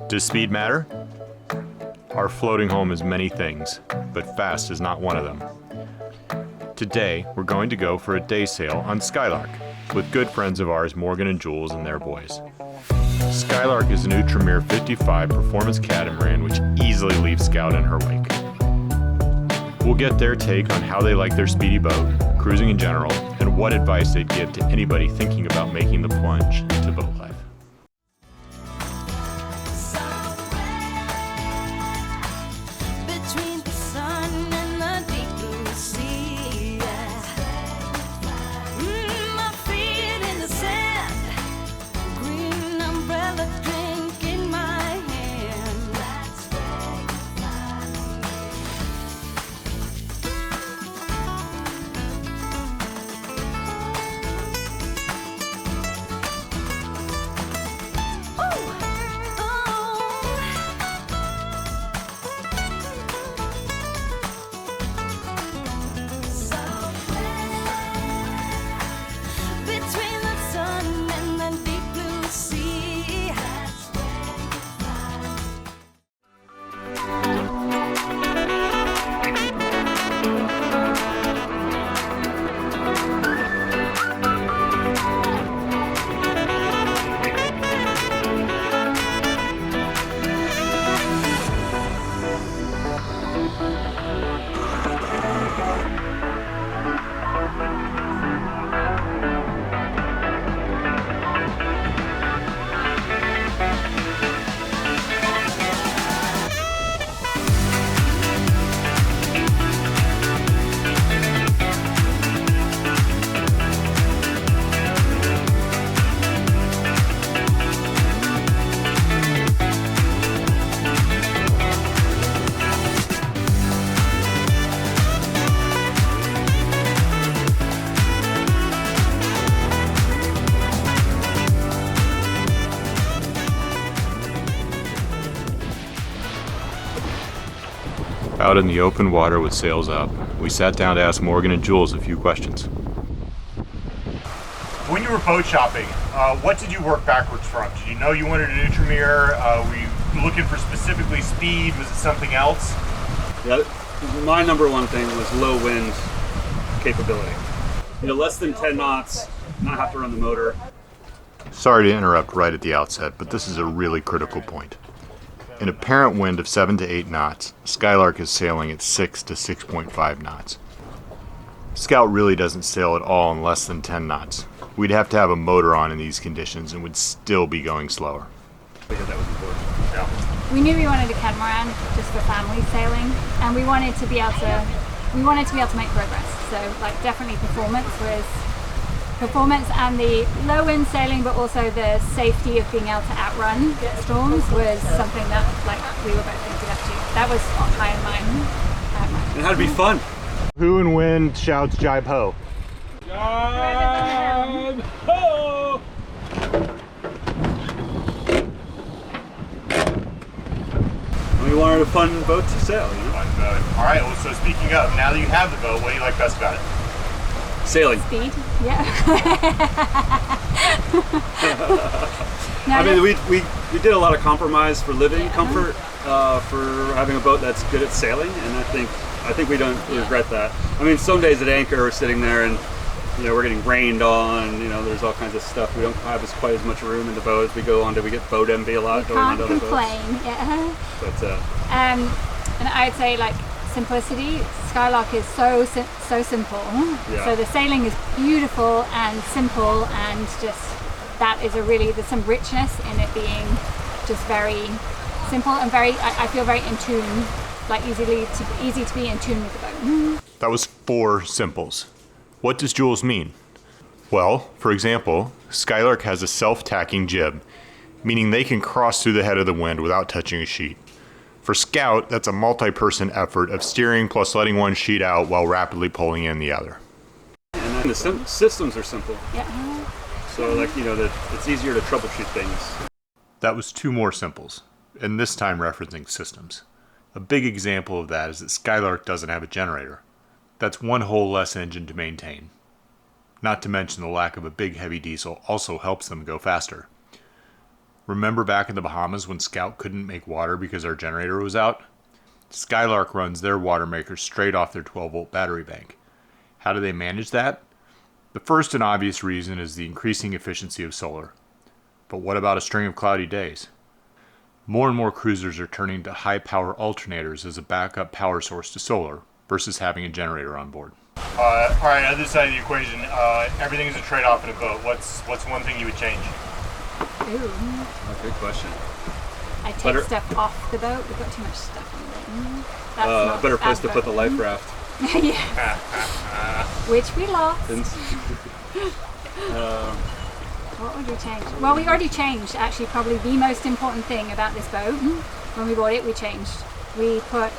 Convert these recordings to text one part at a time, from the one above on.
Does speed matter? Our floating home is many things, but fast is not one of them. Today, we're going to go for a day sail on Skylark with good friends of ours, Morgan and Jules, and their boys. Skylark is an OUTREMER 55 performance catamaran which easily leaves Scout in her wake. We'll get their take on how they like their speedy boat, cruising in general, and what advice they'd give to anybody thinking about making the plunge into boat life. Out in the open water with sails up, we sat down to ask Morgan and Jules a few questions. When you were boat shopping, what did you work backwards from? Did you know you wanted an OUTREMER? Were you looking for specifically speed? Was it something else? Yeah, my number one thing was low wind capability. You know, less than 10 knots, not have to run the motor. Sorry to interrupt right at the outset, but this is a really critical point. In a parent wind of 7 to 8 knots, Skylark is sailing at 6 to 6.5 knots. Scout really doesn't sail at all in less than 10 knots. We'd have to have a motor on in these conditions and would still be going slower. I think that was important. Yeah. We knew we wanted a catamaran just for family sailing, and we wanted to be able to make progress. So, like, definitely performance and the low wind sailing, but also the safety of being able to outrun storms was something that, like, we were both thinking up to. That was high in mind. It had to be fun. Who and when shouts jibe ho? Jibe ho! We wanted a fun boat to sail, you know? Fun boat. All right, well, so speaking of, now that you have the boat, what do you like best about it? Sailing. Speed, yeah. I mean, we did a lot of compromise for living comfort, for having a boat that's good at sailing, and I think we don't regret that. I mean, some days at anchor we're sitting there and, you know, we're getting rained on, you know, there's all kinds of stuff. We don't have quite as much room in the boat as we go on to. We get boat envy a lot going on to other boats. Can't complain, yeah. But, and I'd say, like, simplicity. Skylark is so simple. Yeah. So the sailing is beautiful and simple, and just there's some richness in it being just very simple and I feel very in tune, like easy to be in tune with the boat. That was 4 simples. What does Jules mean? Well, for example, Skylark has a self-tacking jib, meaning they can cross through the head of the wind without touching a sheet. For Scout, that's a multi-person effort of steering plus letting one sheet out while rapidly pulling in the other. And then the systems are simple. Yeah. So, like, you know, it's easier to troubleshoot things. That was 2 more simples, and this time referencing systems. A big example of that is that Skylark doesn't have a generator. That's one whole less engine to maintain. Not to mention the lack of a big heavy diesel also helps them go faster. Remember back in the Bahamas when Scout couldn't make water because our generator was out? Skylark runs their water maker straight off their 12-volt battery bank. How do they manage that? The first and obvious reason is the increasing efficiency of solar. But what about a string of cloudy days? More and more cruisers are turning to high-power alternators as a backup power source to solar versus having a generator on board. All right, other side of the equation, everything is a trade-off in a boat. What's one thing you would change? Ooh. Good question. I take stuff off the boat. We've got too much stuff on the boat. That's not Better place to as put the boat. life raft. Yeah. Which we lost. What would we change? Well, we already changed, actually, probably the most important thing about this boat. When we bought it, we changed. We put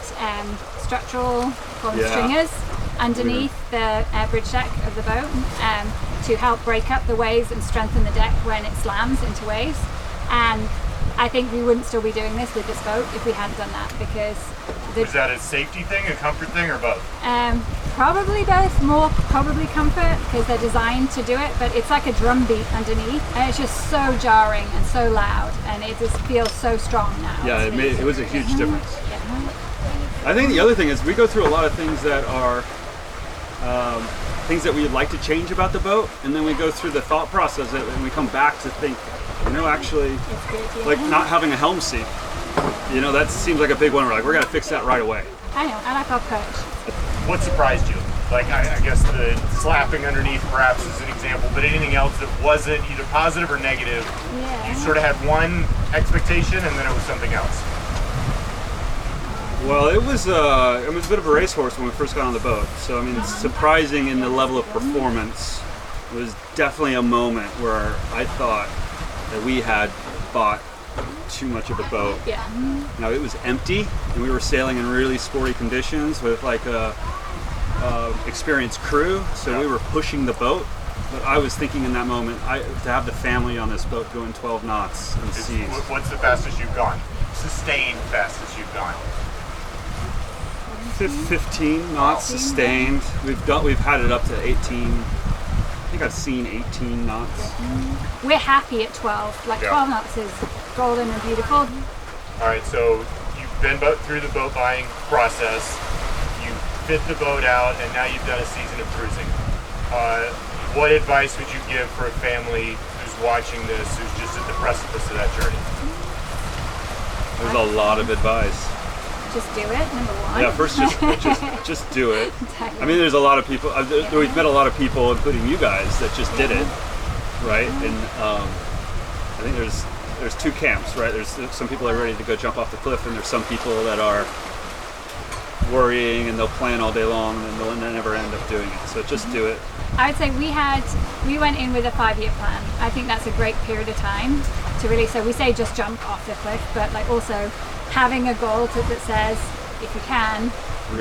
structural stringers underneath the bridge deck of the boat to help break up the waves and strengthen the deck when it slams into waves. And I think we wouldn't still be doing this with this boat if we hadn't done that, because Is that a safety thing, a comfort thing, or both? probably both. More probably comfort, because they're designed to do it, but it's like a drum beat underneath, and it's just so jarring and so loud, and it just feels so strong now. Yeah, it was a huge difference. I think the other thing is we go through a lot of things that are things that we'd like to change about the boat, and then we go through the thought process and we come back to think, actually, It's good, yeah. like not having a helm seat. That seems like a big one. We're like, we're gonna fix that right away. I know, I like our perch. What surprised you? Like, I guess the slapping underneath perhaps is an example, but anything else that wasn't either positive or negative, Yeah. you sort of had one expectation and then it was something else. Well, it was a bit of a racehorse when we first got on the boat. So surprising in the level of performance. It was definitely a moment where I thought that we had bought too much of the boat. Yeah. Now it was empty, and we were sailing in really sporty conditions with like a experienced crew. So we were pushing the boat. But I was thinking in that moment, to have the family on this boat going 12 knots in seas. What's the fastest you've gone? Sustained fastest you've gone? 15 knots sustained. We've had it up to 18. I think I've seen 18 knots. We're happy at 12. Like 12 knots is golden and beautiful. All right, so you've been through the boat buying process. You fit the boat out, and now you've done a season of cruising. What advice would you give for a family who's watching this, who's just at the precipice of that journey? There's a lot of advice. Just do it, number one. Yeah, first just do it. Exactly. I mean, there's a lot of people. We've met a lot of people, including you guys, that just did it, right? And I think there's two camps, right? There's some people are ready to go jump off the cliff, and there's some people that are worrying and they'll plan all day long and they'll never end up doing it. So just do it. I would say we went in with a 5-year plan. I think that's a great period of time to really, so we say just jump off the cliff, but like also having a goal that says, if you can,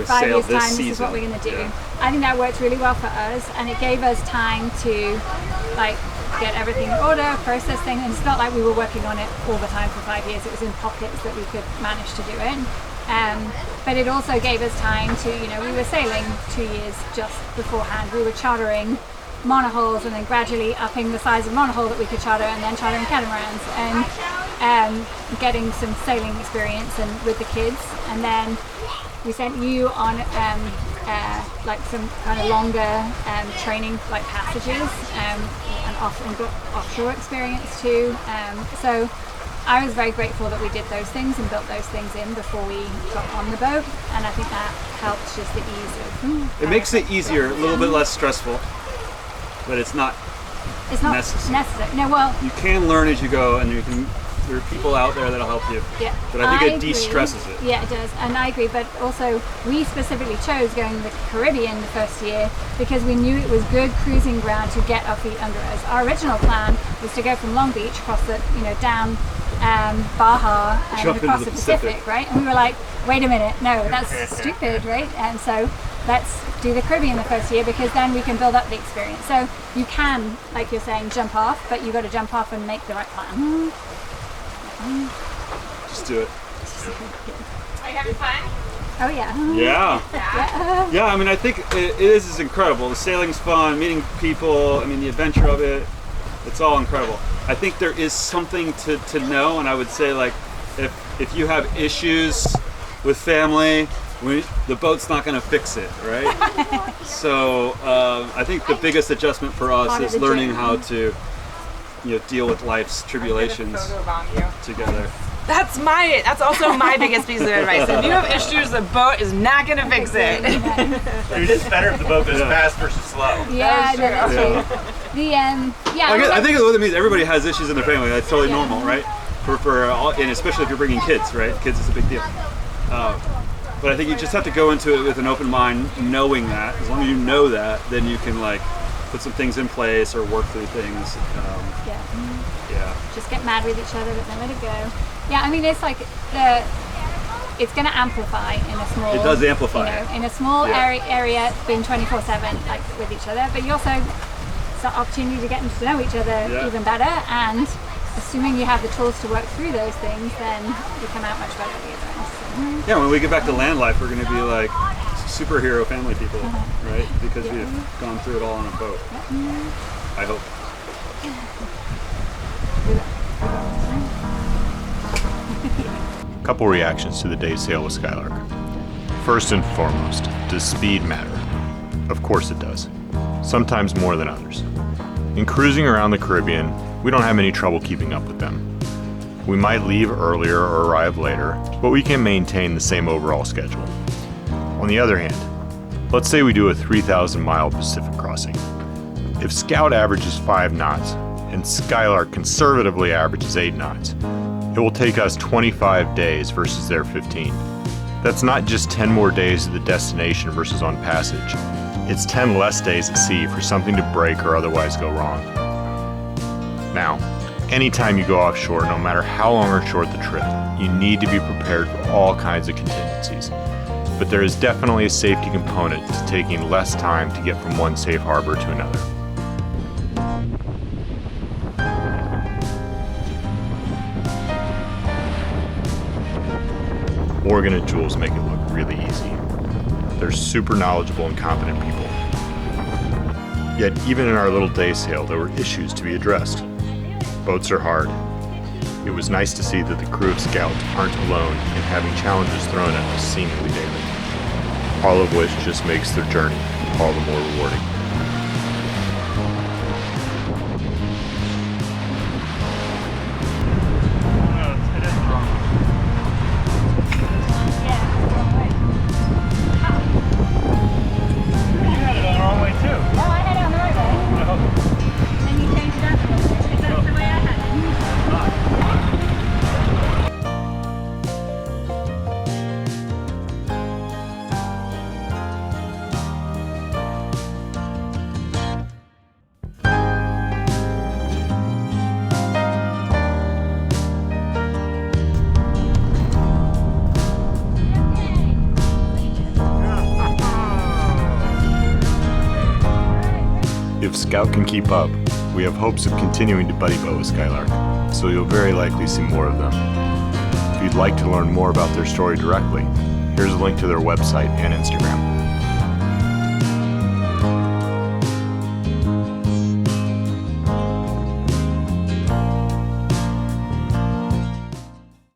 5 years time, this is what we're going to do. Yeah. I think that worked really well for us, and it gave us time to like get everything in order, process things, and it's not like we were working on it all the time for 5 years. It was in pockets that we could manage to do it. But it also gave us time to, we were sailing 2 years just beforehand. We were chartering monohulls and then gradually upping the size of monohull that we could charter, and then chartering catamarans, and getting some sailing experience and with the kids. And then we sent you on like some kind of longer training like passages and got offshore experience too. So I was very grateful that we did those things and built those things in before we got on the boat, and I think that helped just the ease of It makes it easier, a little bit less stressful, but it's not necessary. No, well, You can learn as you go, and there are people out there that'll help you. yeah. But I think it agree. de-stresses it. Yeah, it does, and I agree. But also, we specifically chose going to the Caribbean the first year because we knew it was good cruising ground to get our feet under us. Our original plan was to go from Long Beach across the, down Baja and Jump across into the the Pacific, right? And we were like, wait a minute, no, that's stupid, right? And so let's do the Caribbean the first year, because then we can build up the experience. So you can, like you're saying, jump off, but you've got to jump off and make the right plan. Just do it. Are you having fun? Oh yeah. Yeah. Yeah, I think it is incredible. The sailing's fun, meeting people, the adventure of it. It's all incredible. I think there is something to know, and I would say, like, if you have issues with family, the boat's not going to fix it, right? So I think the biggest adjustment for us is learning how to, deal with life's tribulations together. That's also my biggest piece of advice. If you have issues, the boat is not gonna fix it. Dude, it's better if the boat goes fast versus slow. Yeah, that's true. I think what it means, everybody has issues in their family. That's totally normal, right? For all, and especially if you're bringing kids, right? Kids is a big deal. But I think you just have to go into it with an open mind, knowing that. As long as you know that, then you can like put some things in place or work through things. Just get mad with each other, but then let it go. Yeah, I mean, it's like it's going to amplify in a small. It does amplify. In a small area, being 24/7 like with each other, but you also it's an opportunity to get to know each other even better. And assuming you have the tools to work through those things, then you come out much better together. So. Yeah, when we get back to land life, we're going to be like superhero family people, right? Because we've gone through it all on a boat. I hope. Couple reactions to the day sail with Skylark. First and foremost, does speed matter? Of course it does. Sometimes more than others. In cruising around the Caribbean, we don't have any trouble keeping up with them. We might leave earlier or arrive later, but we can maintain the same overall schedule. On the other hand, let's say we do a 3,000-mile Pacific crossing. If Scout averages 5 knots and Skylark conservatively averages 8 knots, it will take us 25 days versus their 15. That's not just 10 more days at the destination versus on passage. It's 10 less days at sea for something to break or otherwise go wrong. Now, anytime you go offshore, no matter how long or short the trip, you need to be prepared for all kinds of contingencies. But there is definitely a safety component to taking less time to get from one safe harbor to another. Morgan and Jules make it look really easy. They're super knowledgeable and competent people. Yet even in our little day sail, there were issues to be addressed. Boats are hard. It was nice to see that the crew of Scout aren't alone in having challenges thrown at us seemingly daily. All of which just makes their journey all the more rewarding. If Scout can keep up, we have hopes of continuing to buddy boat with Skylark, so you'll very likely see more of them. If you'd like to learn more about their story directly, here's a link to their website and Instagram.